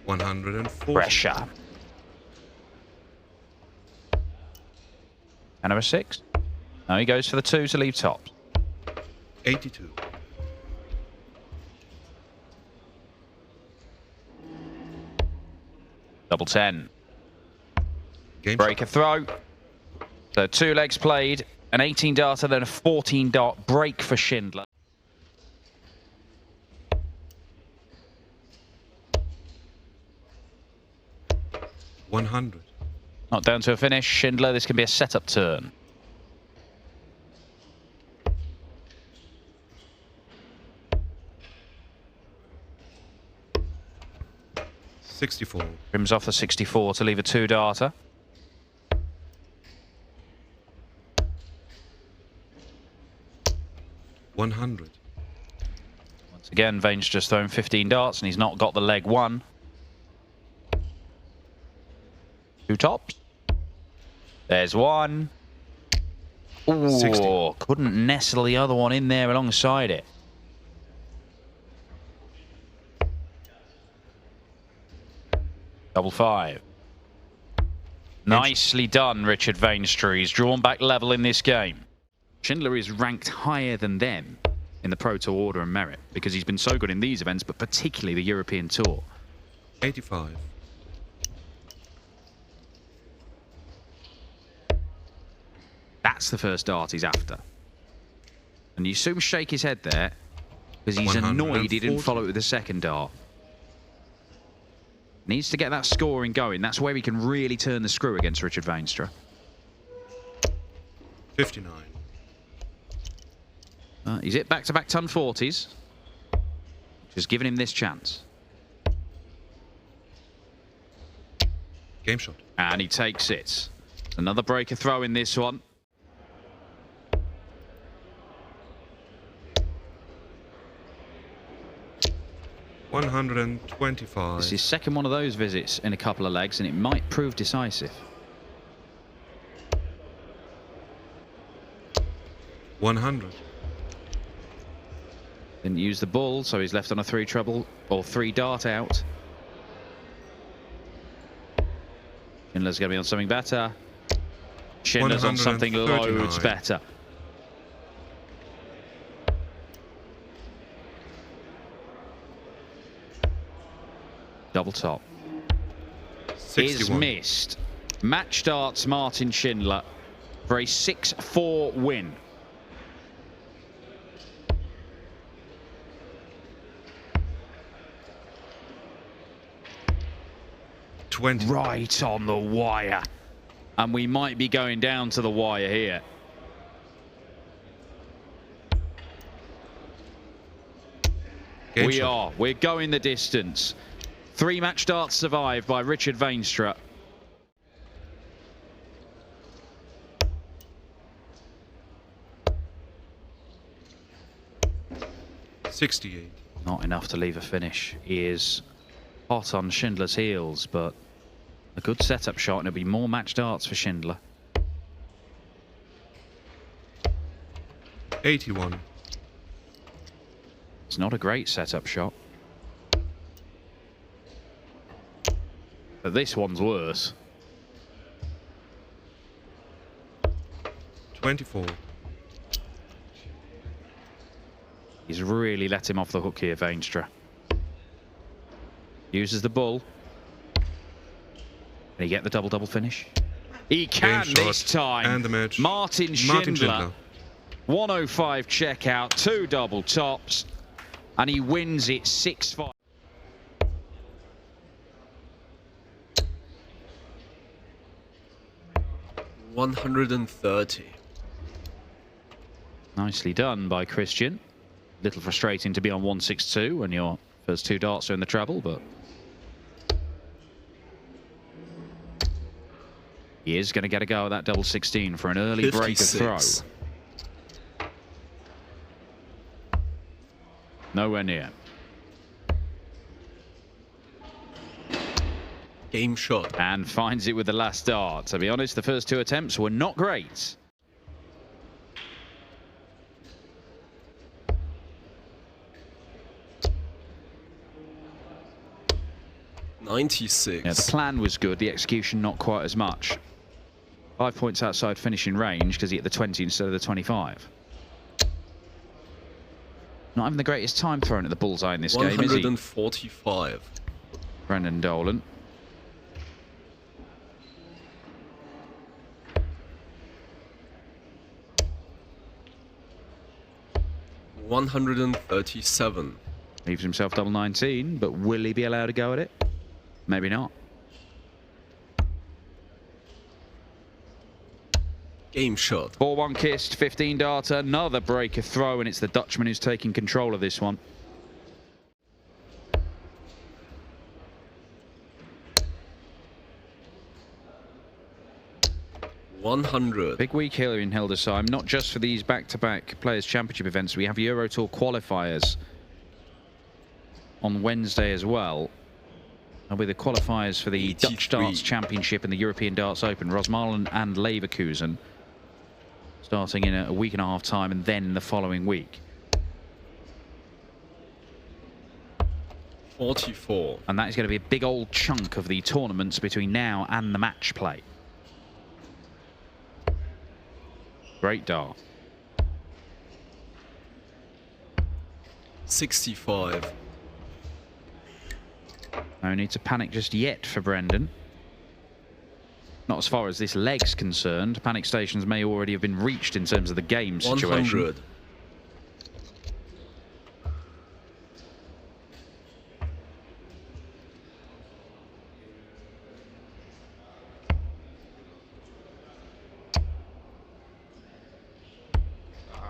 140. Pressure. And number 6. Now he goes for the 2 to leave tops. 82. Double 10. Game Break a throw. So 2 legs played, an 18 darter, then a 14 dart break for Schindler. shot. 100. Not down to a finish. Schindler, this can be a setup turn. $64. Trims off the 64 to leave a 2 darter. $100. Once again, Vane's just thrown 15 darts and he's not got the leg 1. 2 tops. There's 1. Ooh, 60. couldn't nestle the other one in there alongside it. Double 5. Nicely done, Richard Vaenstra. He's drawn back level in this game. Schindler is ranked higher than them in the Pro Tour order and merit because he's been so good in these events, but particularly the European Tour. 85. That's the first dart he's after. And you see him shake his head there because he's annoyed he didn't follow it with the second dart. Needs to get that scoring going. That's where he can really turn the screw against Richard Vaenstra. 59. He's hit back-to-back ton 40s, which has given him this chance. Game shot. And he takes it. Another breaker throw in this one. $125. This is second one of those visits in a couple of legs, and it might prove decisive. 100. Didn't use the bull, so he's left on a 3 treble or 3 dart out. Schindler's going to be on something better. Schindler's on something loads better. Double top. 61. Is missed. Match darts Martin Schindler for a 6-4 win. Right on the wire. And we might be going down to the wire here. We are. We're going the distance. 3 match darts survived by Richard Vaenstra. $68. Not enough to leave a finish. He is hot on Schindler's heels, but a good setup shot, and it'll be more match darts for Schindler. 81. It's not a great setup shot. But this one's worse. 24. He's really let him off the hook here, Vaenstra. Uses the bull. Can he get the double-double finish? He can this time. And the match. Martin Schindler. 105 checkout, 2 double tops, and he wins it 6-5. $130. Nicely done by Christian. Little frustrating to be on 162 when your first 2 darts are in the treble, but he is going to get a go at that double 16 for an early breaker throw. Nowhere near. Game shot. And finds it with the last dart. To be honest, the first 2 attempts were not great. 96. Yeah, the plan was good, the execution not quite as much. 5 points outside finishing range because he hit the 20 instead of the 25. Not having the greatest time throwing at the bullseye in this game, is he? 145. Brendan Dolan. $137. Leaves himself double 19, but will he be allowed to go at it? Maybe not. Game shot. 4-1 kissed, 15 darter, another breaker throw, and it's the Dutchman who's taking control of this one. $100. Big week here in Hildesheim, not just for these back-to-back Players' Championship events. We have Euro Tour qualifiers on Wednesday as well. And with the qualifiers for the 83. Dutch Darts Championship and the European Darts Open, Rosmalen and Leverkusen, starting in a week and a half time, and then the following week. 44. And that is going to be a big old chunk of the tournaments between now and the match play. Great dart. 65. No need to panic just yet for Brendan. Not as far as this leg's concerned. Panic stations may already have been reached in terms of the game situation. 100.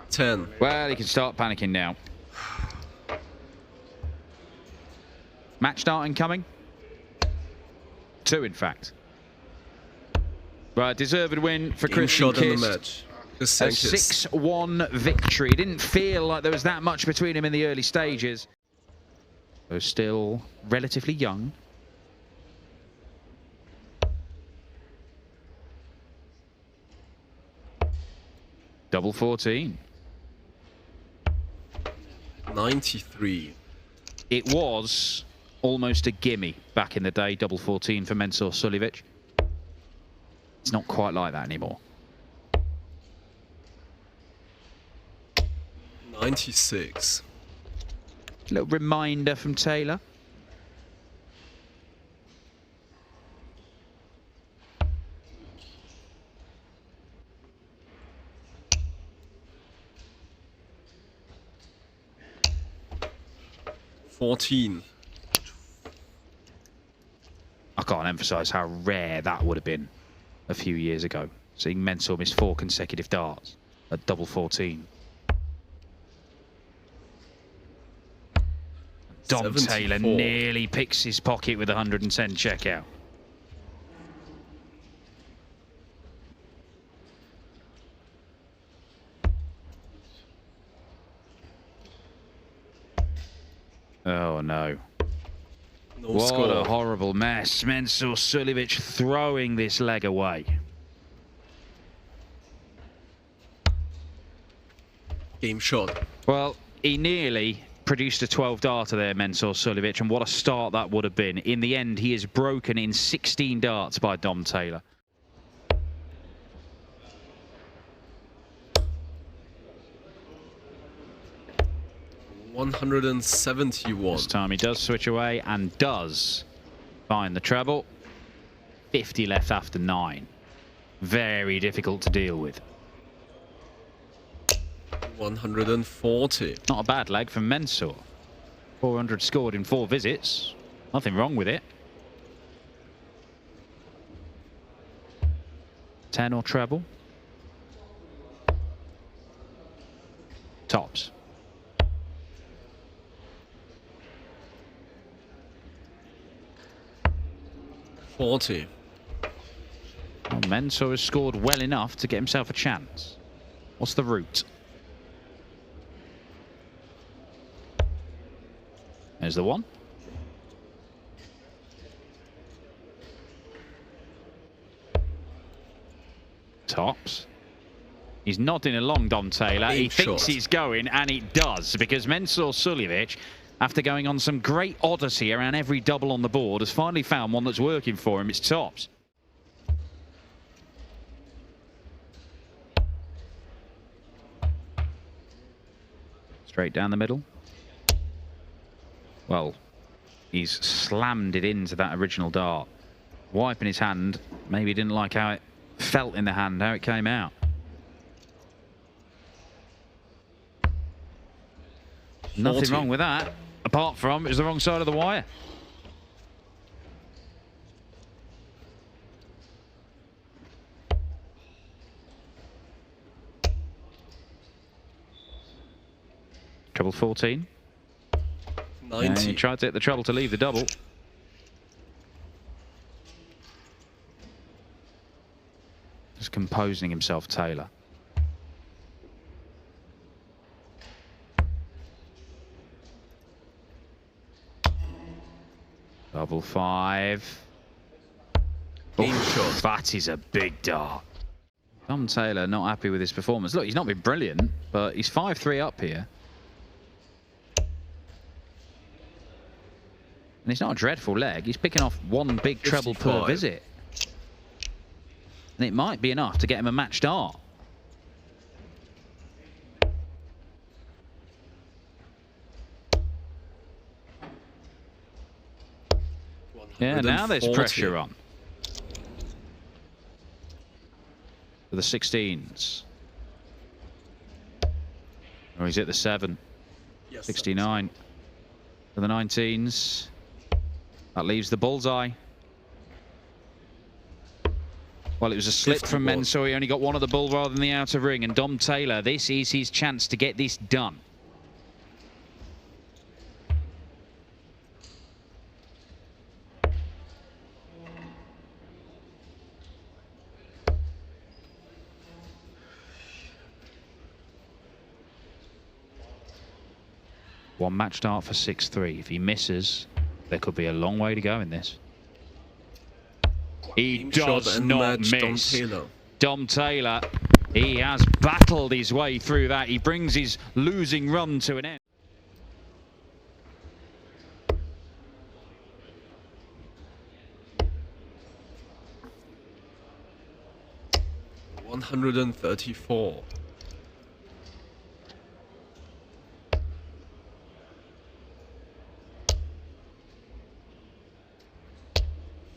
$10. Well, he can start panicking now. Match starting coming. 2, in fact. Right, deserved win for Game Christian shot in the Kist. match. A Sankis. 6-1 victory. Didn't feel like there was that much between him in the early stages. Though still relatively young. Double 14. 93. It was almost a gimme back in the day, double 14 for Mensur Suljovic. It's not quite like that anymore. 96. A little reminder from Taylor. $14. I can't emphasise how rare that would have been a few years ago. Seeing Mensur miss 4 consecutive darts at double 14. Dom 74. Taylor nearly picks his pocket with a 110 checkout. Oh no. No What score. a horrible mess. Mensur Suljovic throwing this leg away. Game shot. Well, he nearly produced a 12 darter there, Mensur Suljovic, and what a start that would have been. In the end, he is broken in 16 darts by Dom Taylor. $171. This time he does switch away and does find the treble. 50 left after 9. Very difficult to deal with. 140. Not a bad leg from Mensur. 400 scored in 4 visits. Nothing wrong with it. 10 or treble. Tops. $40. Well, Mensur has scored well enough to get himself a chance. What's the route? There's the one. Tops. He's nodding along, Dom Taylor. He thinks he's going, and he does, because Mensur Suljovic after going on some great odyssey around every double on the board, has finally found one that's working for him. It's tops. Straight down the middle. Well, he's slammed it into that original dart. Wiping his hand. Maybe he didn't like how it felt in the hand, how it came out. Nothing wrong with that, apart from it was the wrong side of the wire. Treble 14. 90. He tried to hit the treble to leave the double. Just composing himself, Taylor. Double 5. Shot. That is a big dart. Tom Taylor not happy with his performance. Look, he's not been brilliant, but he's 5-3 up here. And it's not a dreadful leg. He's picking off one big treble 55. per visit. And it might be enough to get him a match dart. Yeah, now there's pressure on. For the 16s. Oh, he's at the 7. Yes, 69. For the 19s. That leaves the bullseye. Well, it was a slip 51. from Mensah. He only got one of the bull rather than the outer ring. And Dom Taylor, this is his chance to get this done. One match start for 6-3. If he misses, there could be a long way to go in this. He does not miss. Dom Taylor, he has battled his way through that. He brings his losing run to an end. $134.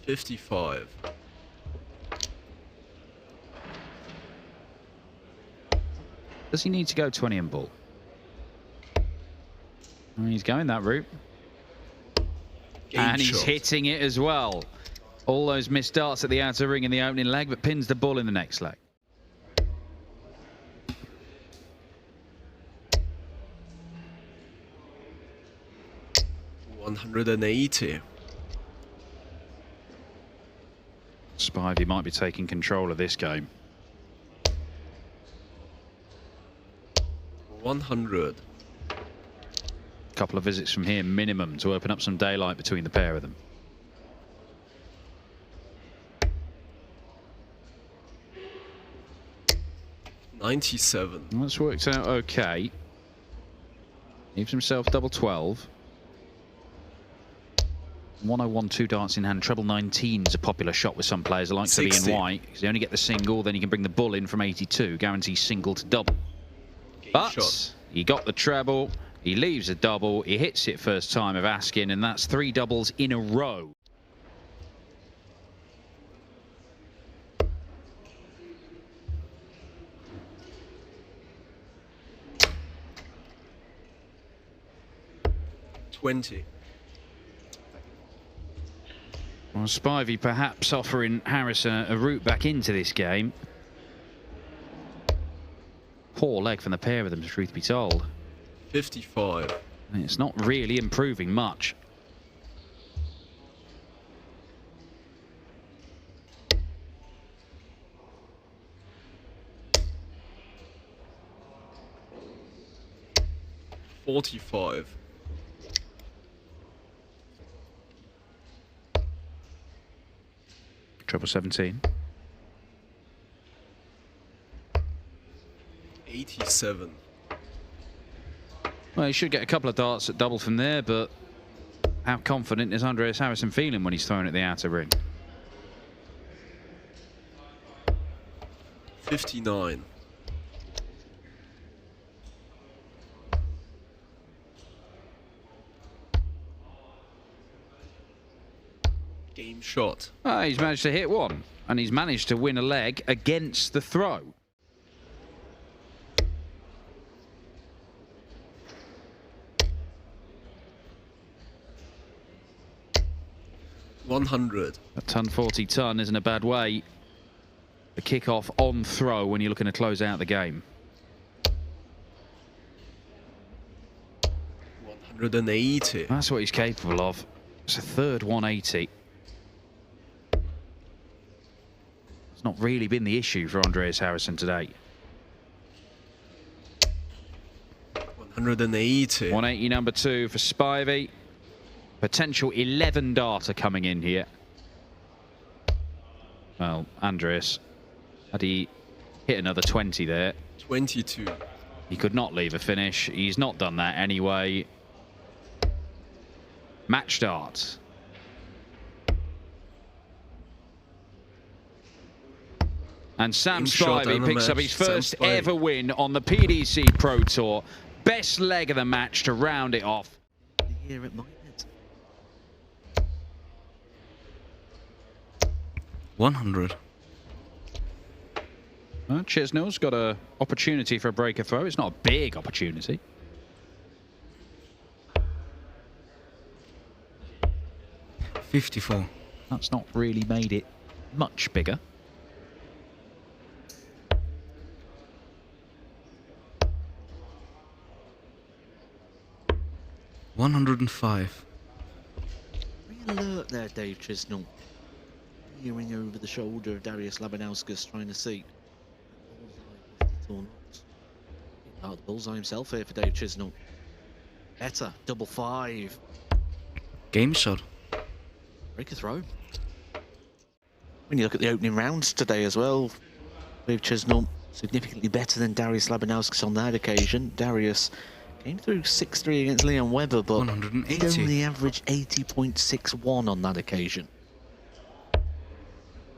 55. Does he need to go 20 and bull? I mean, he's going that route. And he's hitting it as well. All those missed darts at the outer ring in the opening leg, but pins the bull in the next leg. $180. Spivey might be taking control of this game. 100. Couple of visits from here minimum to open up some daylight between the pair of them. $97. Well, that's worked out okay. Leaves himself double 12. 101, 2 darts in hand. Treble 19 is a popular shot with some players, like Ian White. Because you only get the single, then you can bring the bull in from 82. Guarantees single to double. But he got the treble. He leaves a double. He hits it first time of asking, and that's 3 doubles in a row. $20. Well, Spivey perhaps offering Harris a route back into this game. Poor leg from the pair of them, truth be told. 55. It's not really improving much. $45. Treble 17. 87. Well, he should get a couple of darts at double from there, but how confident is Andreas Harrison feeling when he's throwing at the outer ring? 59. Game shot. He's managed to hit one, and he's managed to win a leg against the throw. $100. A ton 40 ton isn't a bad way to kick off on throw when you're looking to close out the game. 180. That's what he's capable of. It's a third 180. It's not really been the issue for Andreas Harrison today. 180. 180 number 2 for Spivey. Potential 11 darter coming in here. Well, Andreas, had he hit another 20 there? 22. He could not leave a finish. He's not done that anyway. Match dart. And Sam Spivey picks up his first ever win on the PDC Pro Tour. Best leg of the match to round it off. Here at 100. Well, Chisnell's got an opportunity for a breaker throw. It's not a big opportunity. $54. That's not really made it much bigger. $105. Very alert there, Dave Chisnell. Peering over the shoulder of Darius Labanauskas, trying to see or not. The bullseye himself here for Dave Chisnell. Better, double 5. Game shot. Break a throw. When you look at the opening rounds today as well, Dave Chisnell significantly better than Darius Labanauskas on that occasion. Darius came through 6-3 against Leon Webber, but 180. he only averaged 80.61 on that occasion.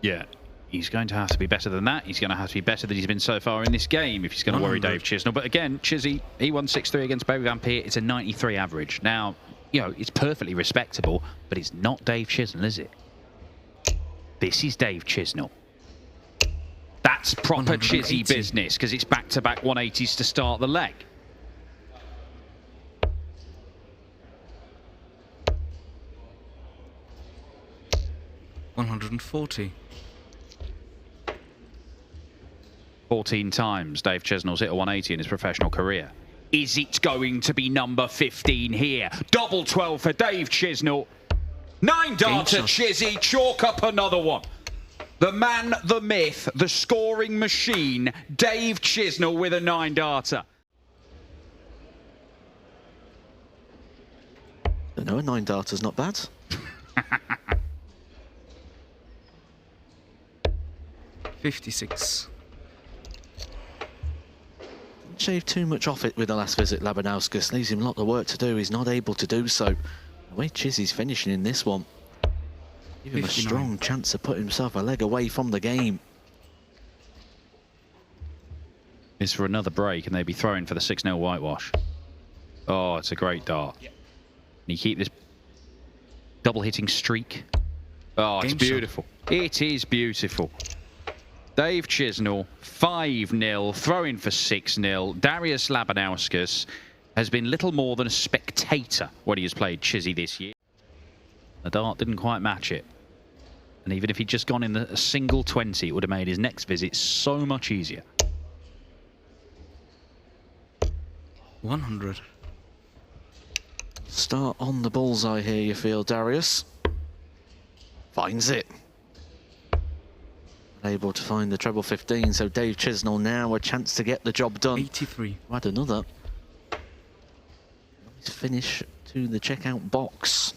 Yeah, he's going to have to be better than that. He's going to have to be better than he's been so far in this game if he's going to worry Dave Chisnell. But again, Chizzy, he won 6-3 against Barry Van Peert. It's a 93 average. Now, you know, it's perfectly respectable, but it's not Dave Chisnell, is it? This is Dave Chisnell. That's proper Chizzy business, because it's back-to-back 180s to start the leg. $140. 14 times Dave Chisnell's hit a 180 in his professional career. Is it going to be number 15 here? Double 12 for Dave Chisnell. 9 darter Chizzy, chalk up another one. The man, the myth, the scoring machine, Dave Chisnell with a 9 darter. No, a 9 darter's not bad. $56. Shave too much off it with the last visit. Labanauskas leaves him a lot of work to do. He's not able to do so. The way Chizzy's finishing in this one, give him 59. A strong chance to put himself a leg away from the game. Is for another break, and they'd be throwing for the 6-0 whitewash. Oh, it's a great dart. Yep. And you keep this double hitting streak. Oh, it's beautiful. It is beautiful. Dave Chisnell, 5-0, throwing for 6-0. Darius Labanauskas has been little more than a spectator when he has played Chizzy this year. The dart didn't quite match it. And even if he'd just gone in a single 20, it would have made his next visit so much easier. 100. Start on the bullseye here, you feel, Darius. Finds it. Able to find the treble 15, so Dave Chisnell now a chance to get the job done. 83. Add another. Nice finish to the checkout box.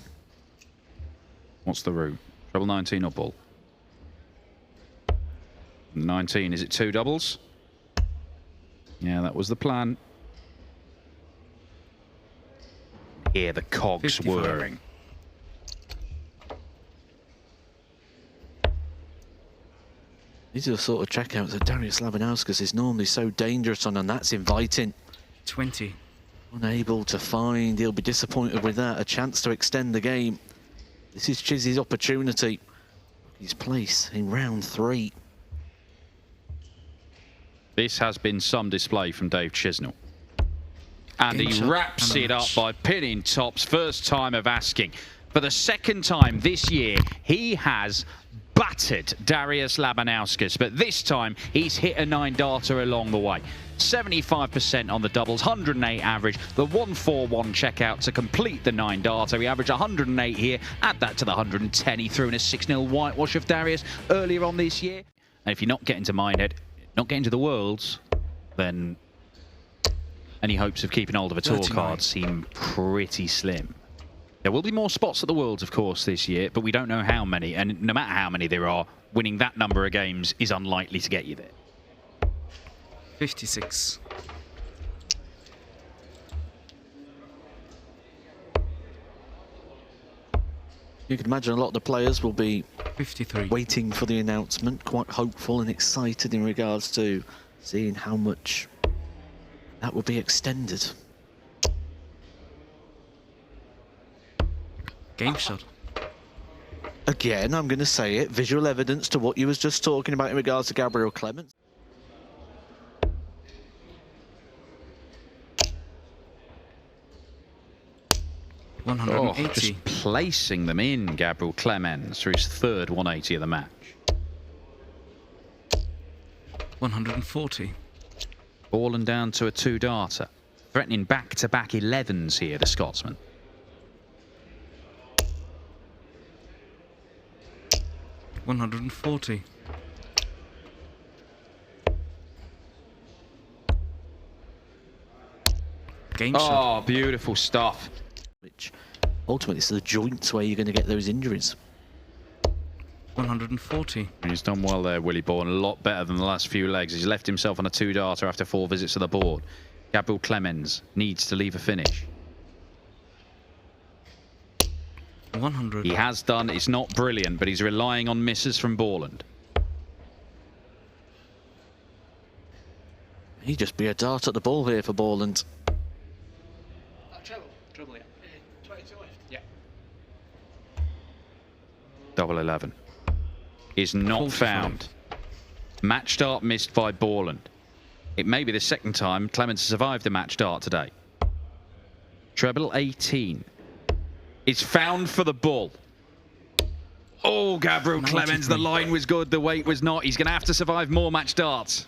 What's the route? Treble 19 or bull? 19, is it 2 doubles? Yeah, that was the plan. hear the cogs 55. whirring. These are the sort of checkouts that Darius Labanauskas is normally so dangerous on, and that's inviting. 20. Unable to find, he'll be disappointed with that. A chance to extend the game. This is Chizzy's opportunity. His place in round 3. This has been some display from Dave Chisnell. And Game he shot wraps and a it up match. by pinning tops. First time of asking. For the second time this year, he has battered Darius Labanauskas, but this time he's hit a 9-darter along the way. 75% on the doubles, 108 average, the 141 checkout to complete the 9-darter. He averaged 108 here, add that to the 110 he threw in a 6-0 whitewash of Darius earlier on this year. And if you're not getting to Minehead, not getting to the Worlds, then any hopes of keeping hold of a tour 39. card seem pretty slim. There will be more spots at the Worlds, of course, this year, but we don't know how many. And no matter how many there are, winning that number of games is unlikely to get you there. 56. You can imagine a lot of the players will be 53. waiting for the announcement, quite hopeful and excited in regards to seeing how much that will be extended. Game shot. Again, I'm going to say it, visual evidence to what you was just talking about in regards to Gabriel Clemens. Oh, 180. just placing them in, Gabriel Clemens, for his third 180 of the match. 140. Fallen down to a 2-darter. Threatening back-to-back 11s here, the Scotsman. 140. Game shot. Oh, beautiful stuff. Which ultimately is the joints where you're going to get those injuries. 140. And he's done well there, Willie Bourne. A lot better than the last few legs. He's left himself on a 2-darter after 4 visits to the board. Gabriel Clemens needs to leave a finish. 100. He has done. It's not brilliant, but he's relying on misses from Borland. He'd just be a dart at the ball here for Borland. Treble, yeah. 22 left. Yeah. Double 11 is not 45. found. Match start missed by Borland. It may be the second time Clemens has survived the match dart today. Treble 18 is found for the bull. Oh, Gabriel 93. Clemens, the line was good, the weight was not. He's going to have to survive more match darts.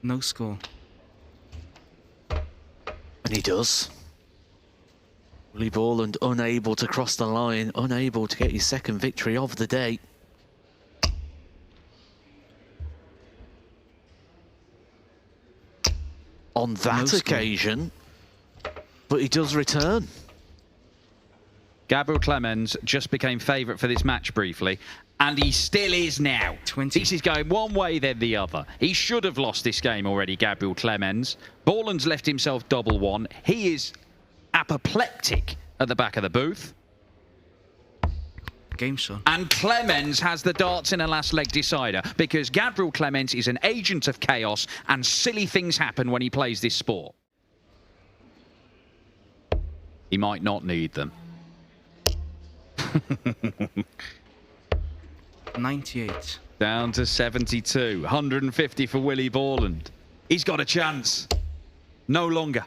No score. And he does. Willie Borland unable to cross the line, unable to get his second victory of the day. On that score. occasion, but he does return. Gabriel Clemens just became favourite for this match briefly, and he still is now. 20. This is going one way, then the other. He should have lost this game already, Gabriel Clemens. Borland's left himself double 1. He is apoplectic at the back of the booth. Game shot. And Clemens has the darts in a last leg decider because Gabriel Clemens is an agent of chaos and silly things happen when he plays this sport. He might not need them. 98. Down to 72. 150 for Willie Borland. He's got a chance. No longer.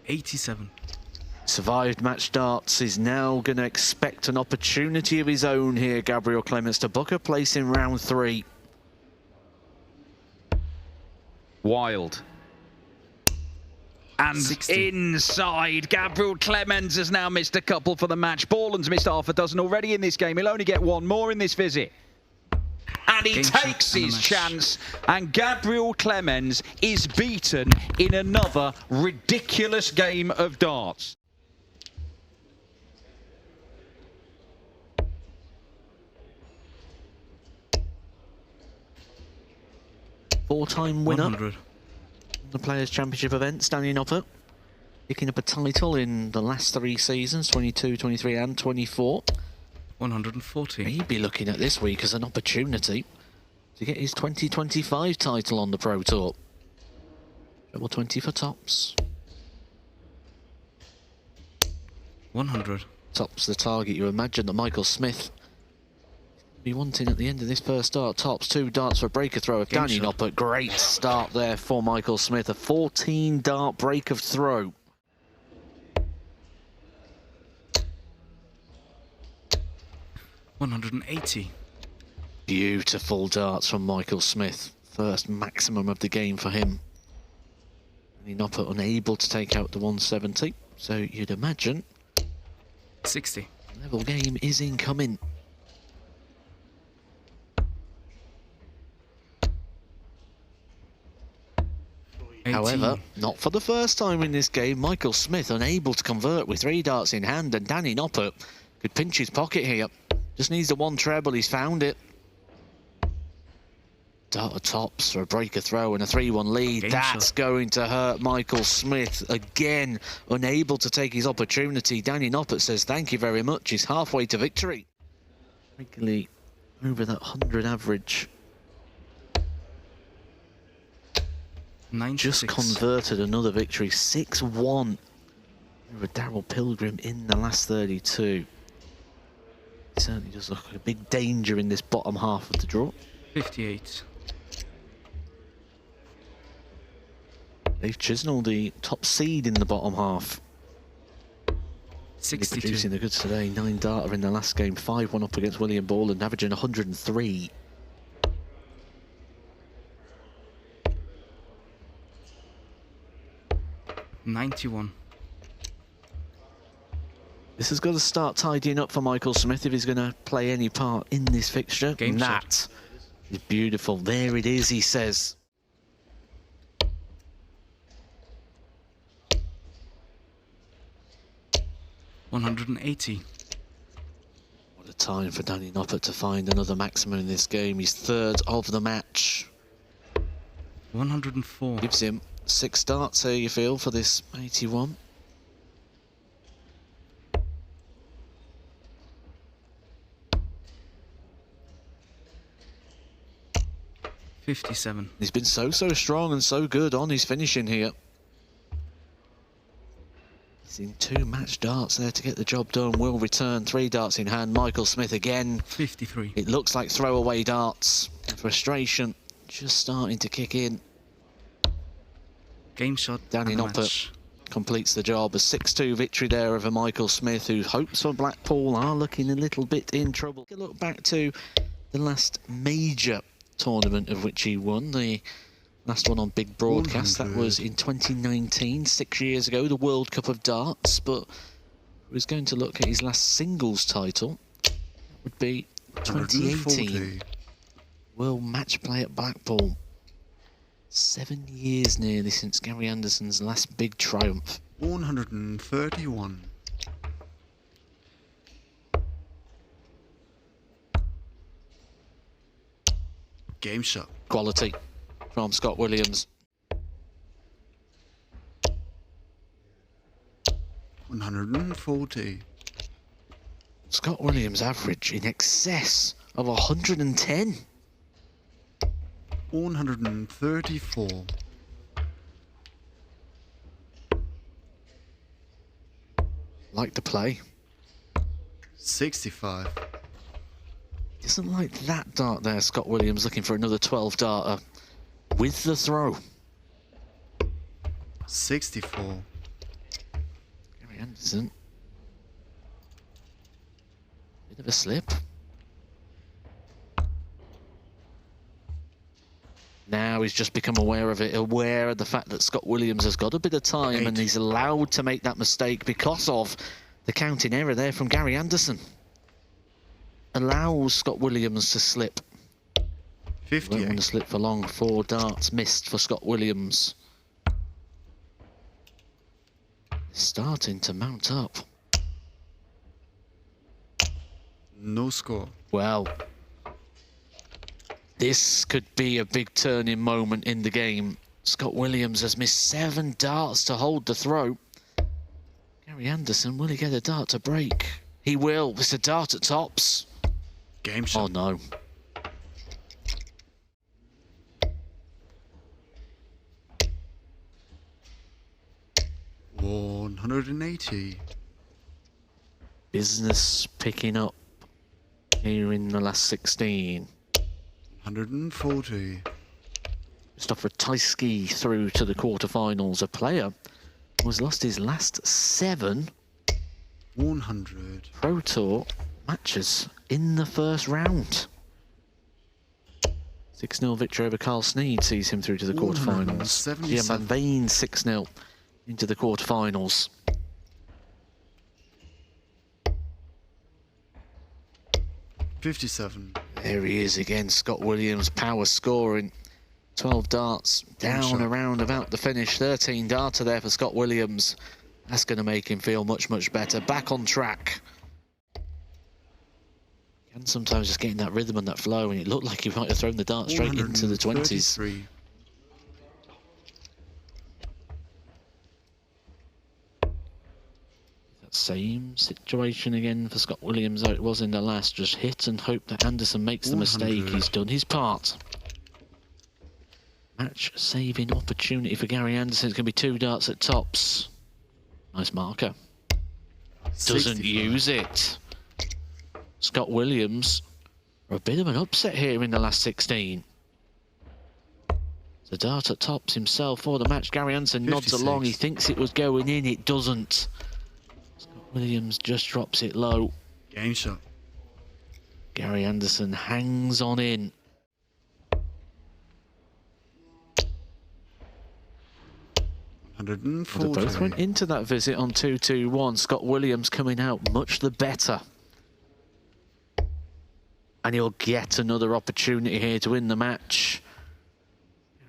87. Survived match darts is now going to expect an opportunity of his own here, Gabriel Clemens, to book a place in round 3. Wild. And 60. inside, Gabriel Clemens has now missed a couple for the match. Borland's missed half a dozen already in this game. He'll only get one more in this visit. And he Game shot takes and a his match. chance. And Gabriel Clemens is beaten in another ridiculous game of darts. Four-time winner 100. in the Players' Championship events, Danny Noppert. Picking up a title in the last 3 seasons, 22, 23 and 24. 140. He'd be looking at this week as an opportunity to get his 2025 title on the Pro Tour. Treble 20 for tops. 100. Tops the target. You imagine that Michael Smith will be wanting at the end of this first dart. Tops 2 darts for a breaker throw of Danny Noppert. Great start there for Michael Smith. A 14 dart break of throw. $180. Beautiful darts from Michael Smith. First maximum of the game for him. Danny Noppert unable to take out the 170. So you'd imagine 60. level game is incoming. However, not for the first time in this game. Michael Smith unable to convert with 3 darts in hand, and Danny Noppert could pinch his pocket here. Just needs the 1 treble, he's found it. Dart of tops for a breaker throw and a 3-1 lead. Game That's shot. going to hurt Michael Smith. Again, unable to take his opportunity. Danny Noppert says thank you very much. He's halfway to victory. Regularly over that 100 average. 96. Just converted another victory. 6-1 over Daryl Pilgrim in the last 32. He certainly does look like a big danger in this bottom half of the draw. 58. Dave Chisnell, the top seed in the bottom half. Really 62. producing the goods today. 9 darter in the last game. 5-1 up against William Borland, averaging 103. $91. This has got to start tidying up for Michael Smith if he's going to play any part in this fixture. Game shot. That is beautiful. There it is, he says. $180. What a time for Danny Noppert to find another maximum in this game. He's 3rd of the match. 104. Gives him 6 darts here, you feel, for this 81. 57. He's been so strong and so good on his finishing here. He's in 2 match darts there to get the job done. Will return, 3 darts in hand. Michael Smith again. 53. It looks like throwaway darts. Frustration just starting to kick in. Game shot. Danny and the Noppert match. completes the job. A 6-2 victory there over Michael Smith, whose hopes for Blackpool are looking a little bit in trouble. Look back to the last major tournament of which he won, the last one on big broadcast. That was in 2019, 6 years ago, the World Cup of Darts. But he was going to look at his last singles title. That would be 2018 World Match Play at Blackpool. 7 years nearly since Gary Anderson's last big triumph. 131. Game shot. Quality from Scott Williams. 140. Scott Williams' average in excess of 110. 134. Like to play. 65. Doesn't like that dart there, Scott Williams, looking for another 12 darter with the throw. 64. Gary Anderson. Bit of a slip. Now he's just become aware of it, aware of the fact that Scott Williams has got a bit of time and he's allowed to make that mistake because of the counting error there from Gary Anderson. Allows Scott Williams to slip. Won't want to 58. slip for long. 4 darts missed for Scott Williams. Starting to mount up. No score. Well, This could be a big turning moment in the game. Scott Williams has missed 7 darts to hold the throw. Gary Anderson, will he get a dart to break? He will. It's a dart at tops. Game shot. Oh no. $180. Business picking up here in the last 16. $140. Christopher Tysky through to the quarterfinals. A player who has lost his last 7 $100. Pro Tour matches in the first round. 6-0 victory over Carl Sneed sees him through to the quarterfinals. Ian Van Veen 6-0 into the quarterfinals. $57. There he is again, Scott Williams, power scoring. 12 darts down around about the finish. 13 darter there for Scott Williams. That's going to make him feel much, much better. Back on track. And sometimes just getting that rhythm and that flow, and it looked like he might have thrown the dart straight into the 20s. That same situation again for Scott Williams, though it was in the last. Just hit and hope that Anderson makes the mistake. He's done his part. Match saving opportunity for Gary Anderson. It's going to be 2 darts at tops. Nice marker. Doesn't 65. use it. Scott Williams, a bit of an upset here in the last 16. The dart at tops himself for the match. Gary Anderson nods 56. along. He thinks it was going in. It doesn't. Scott Williams just drops it low. Game shot. Gary Anderson hangs on in. Well, they both went $140. into that visit on 2-2-1. Scott Williams coming out much the better. And he'll get another opportunity here to win the match.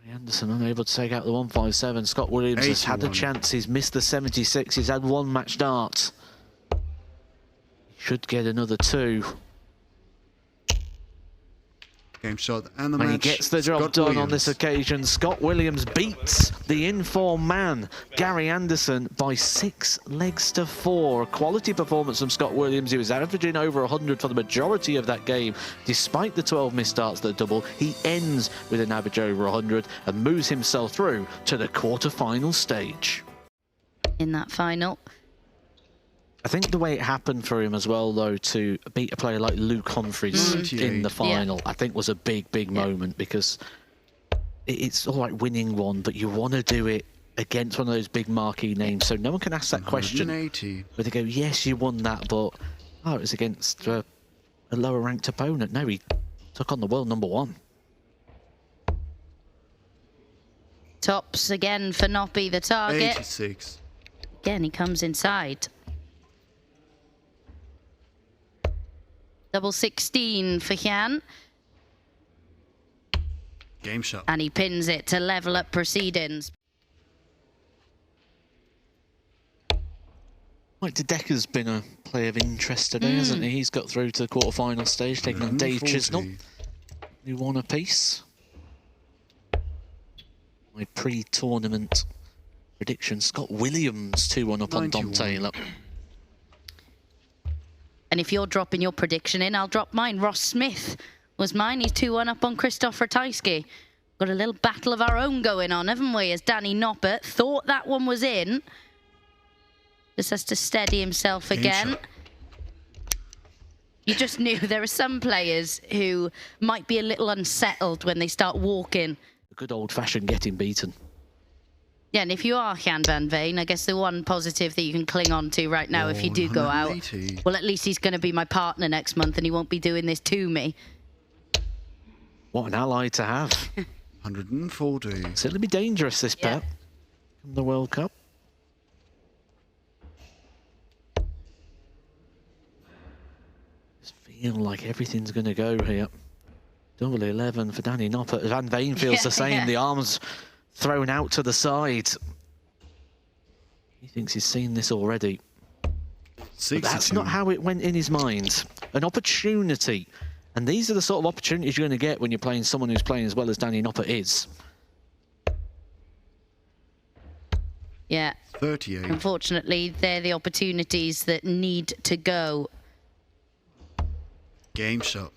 Gary Anderson unable to take out the 157. Scott Williams has had a 81. chance. He's missed the 76. He's had 1 match dart. He should get another 2. Game shot and the And match. he gets the job Scott done on Williams. this occasion. Scott Williams beats the in-form man, Gary Anderson, by 6 legs to 4. A quality performance from Scott Williams. He was averaging over 100 for the majority of that game. Despite the 12 missed starts that double, he ends with an average over 100 and moves himself through to the quarter-final stage. In that final. I think the way it happened for him as well, though, to beat a player like Luke Humphreys in the final, I think was a big, big moment, because it's all right winning one, but you want to do it against one of those big marquee names, so no one can ask that question. 180. Where they go, yes, you won that, but oh, it was against a lower ranked opponent. No, he took on the world #1. Tops again for Noppy, the target. 86. Again, he comes inside. Double 16 for Jan. Game shot. And he pins it to level up proceedings. Mike De Decker's been a player of interest today, hasn't he? He's got through to the quarter-final stage, taking on Dave 140. Chisnell, who won a piece. My pre-tournament prediction, Scott Williams 2-1 up on Dom 91. Taylor. And if you're dropping your prediction in, I'll drop mine. Ross Smith was mine. He's 2-1 up on Christopher Tysky. Got a little battle of our own going on, haven't we? As Danny Noppert thought that one was in. Just has to steady himself again. shot. You just knew there are some players who might be a little unsettled when they start walking. A good old-fashioned getting beaten. Yeah, and if you are Jan van Veen, I guess the one positive that you can cling on to right now if you do go out, 180. well, at least he's going to be my partner next month and he won't be doing this to me. What an ally to have. 140. So it'll be dangerous, this Yeah. bet, in the World Cup. Just feel like everything's going to go here. Double 11 for Danny Noppert. Van Veen feels the same. Yeah. The arms thrown out to the side. He thinks he's seen this already. But 62. that's not how it went in his mind. An opportunity And these are the sort of opportunities you're going to get when you're playing someone who's playing as well as Danny Noppert is. Yeah. 38. Unfortunately, they're the opportunities that need to go. Game shot.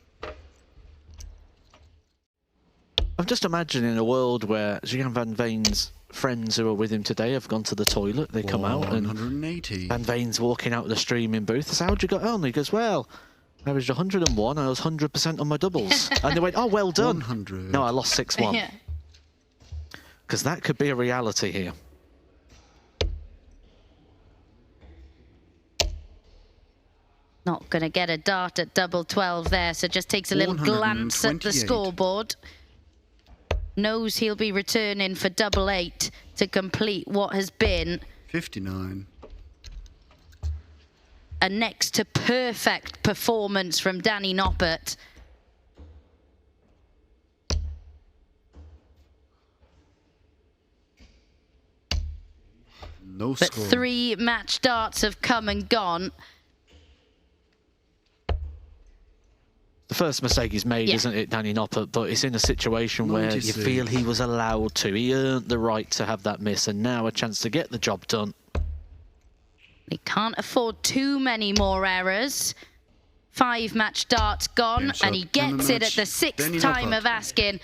I'm just imagining a world where Jan van Veen's friends who are with him today have gone to the toilet. They come out and 180. Van Veen's walking out of the streaming booth. I say, how'd you get on? He goes, well, I averaged 101. I was 100% on my doubles. And they went, oh, well done. 100. No, I lost 6-1. Yeah. Because that could be a reality here. Not going to get a dart at double 12 there, so just takes a little glance at the 128. scoreboard. Knows he'll be returning for double 8 to complete what has been 59. a next to perfect performance from Danny Noppert. No But score. 3 match darts have come and gone. The first mistake he's made, Yeah. isn't it, Danny Noppert? But it's in a situation where you 96. feel he was allowed to. He earned the right to have that miss, and now a chance to get the job done. He can't afford too many more errors. 5 match darts gone, Game shot. and he And gets the it at the match. 6th Danny time Noppert. of asking.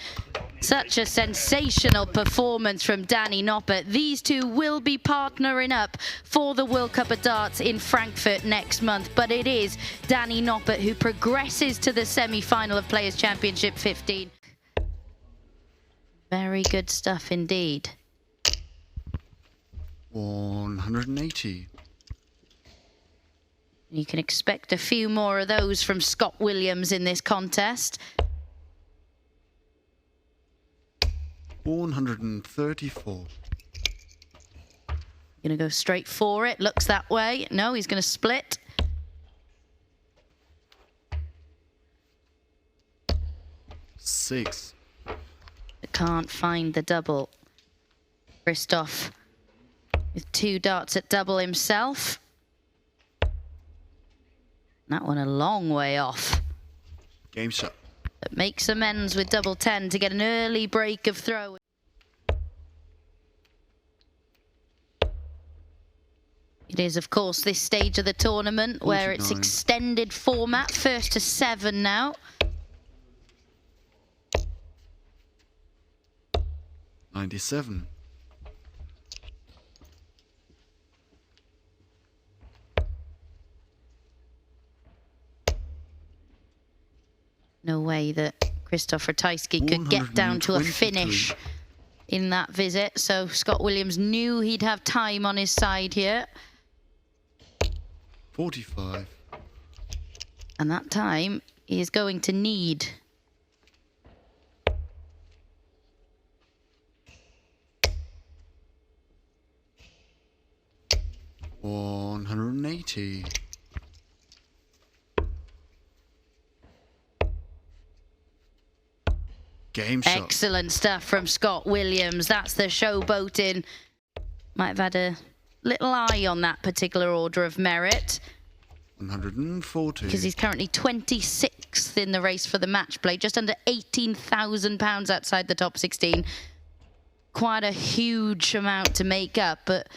Such a sensational performance from Danny Noppert. These two will be partnering up for the World Cup of Darts in Frankfurt next month, but it is Danny Noppert who progresses to the semi-final of Players' Championship 15. Very good stuff indeed. 180. You can expect a few more of those from Scott Williams in this contest. 134. Gonna go straight for it. Looks that way. No, he's gonna split. Six. Can't find the double. Christoph with 2 darts at double himself. That one a long way off. Game shot. But makes amends with double 10 to get an early break of throw. It is, of course, this stage of the tournament where it's 49. extended format, first to 7 now. '97. No way that Christoph Ratajski could get down to a 123. finish in that visit. So Scott Williams knew he'd have time on his side here. 45. And that time he is going to need. $180. Game shot. Excellent stuff from Scott Williams. That's the showboating. Might have had a little eye on that particular order of merit, 140. because he's currently 26th in the race for the match play, just under £18,000 outside the top 16. Quite a huge amount to make up, but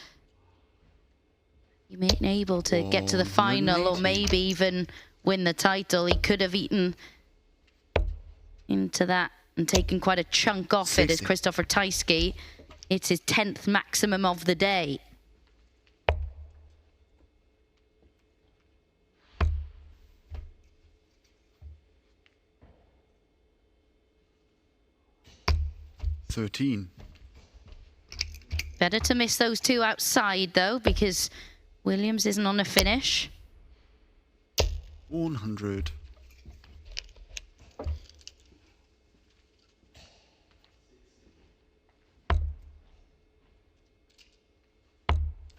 he may be able to get to the final or 180. maybe even win the title. He could have eaten into that and taken quite a chunk off it as 60. Christoph Ratajski. It's his 10th maximum of the day. $13. Better to miss those 2 outside, though, because Williams isn't on a finish. 100.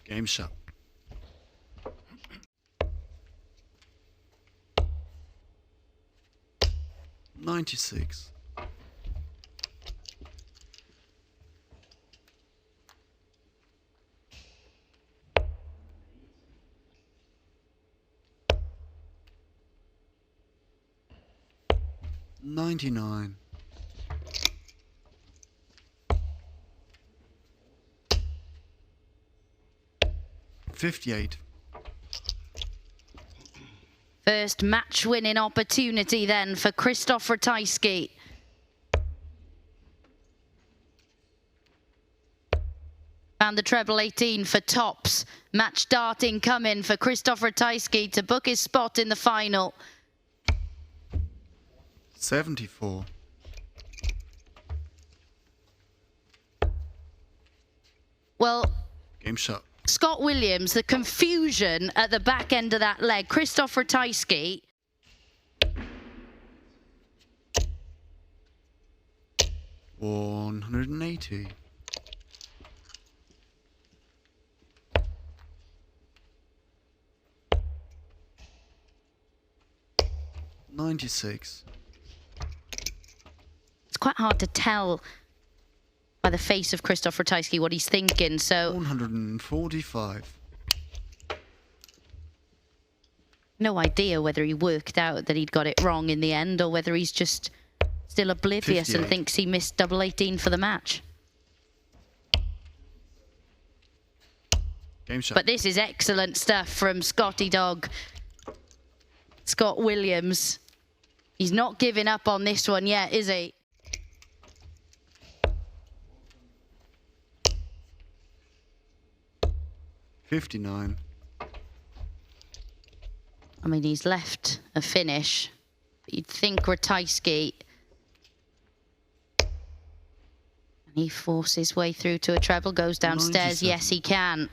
Game shot. $96. 99. $58. First match-winning opportunity then for Krzysztof Ratajski. Found the treble 18 for tops. Match dart incoming for Krzysztof Ratajski to book his spot in the final. 74. Well, Game shot. Scott Williams, the confusion at the back end of that leg. Krzysztof Ratajski. $180. $96. It's quite hard to tell by the face of Krzysztof Ratajski what he's thinking, so 145. no idea whether he worked out that he'd got it wrong in the end or whether he's just still oblivious and 58. thinks he missed double 18 for the match. Game shot. But this is excellent stuff from Scotty Dog. Scott Williams. He's not giving up on this one yet, is he? $59. I mean, he's left a finish. But you'd think Ratajski... And he forces his way through to a treble, goes downstairs. 97. Yes, he can.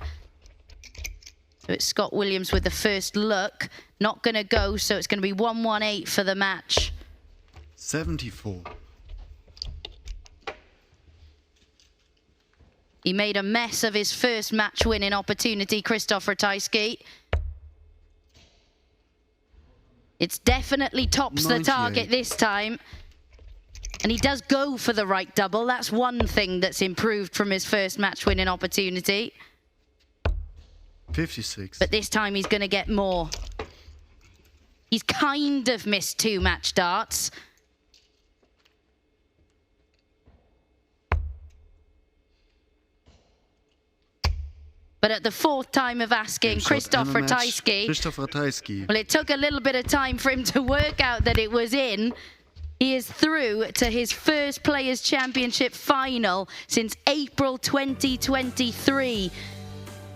So it's Scott Williams with the first look. Not going to go, so it's going to be 118 for the match. 74. He made a mess of his first match-winning opportunity, Krzysztof Ratajski. It's definitely tops the 98. target this time. And he does go for the right double. That's one thing that's improved from his first match-winning opportunity. 56. But this time he's going to get more. He's kind of missed 2 match darts. But at the 4th time of asking, Game shot Krzysztof and a match. Ratajski... Krzysztof Ratajski. Well, it took a little bit of time for him to work out that it was in. He is through to his first Players' Championship final since April 2023.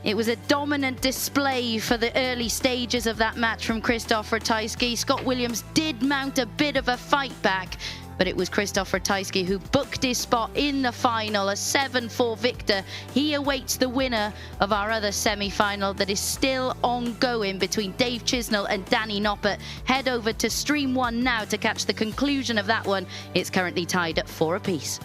It was a dominant display for the early stages of that match from Krzysztof Ratajski. Scott Williams did mount a bit of a fight back, but it was Krzysztof Ratajski who booked his spot in the final, a 7-4 victor. He awaits the winner of our other semi-final that is still ongoing between Dave Chisnell and Danny Noppert. Head over to Stream 1 now to catch the conclusion of that one. It's currently tied at 4 apiece.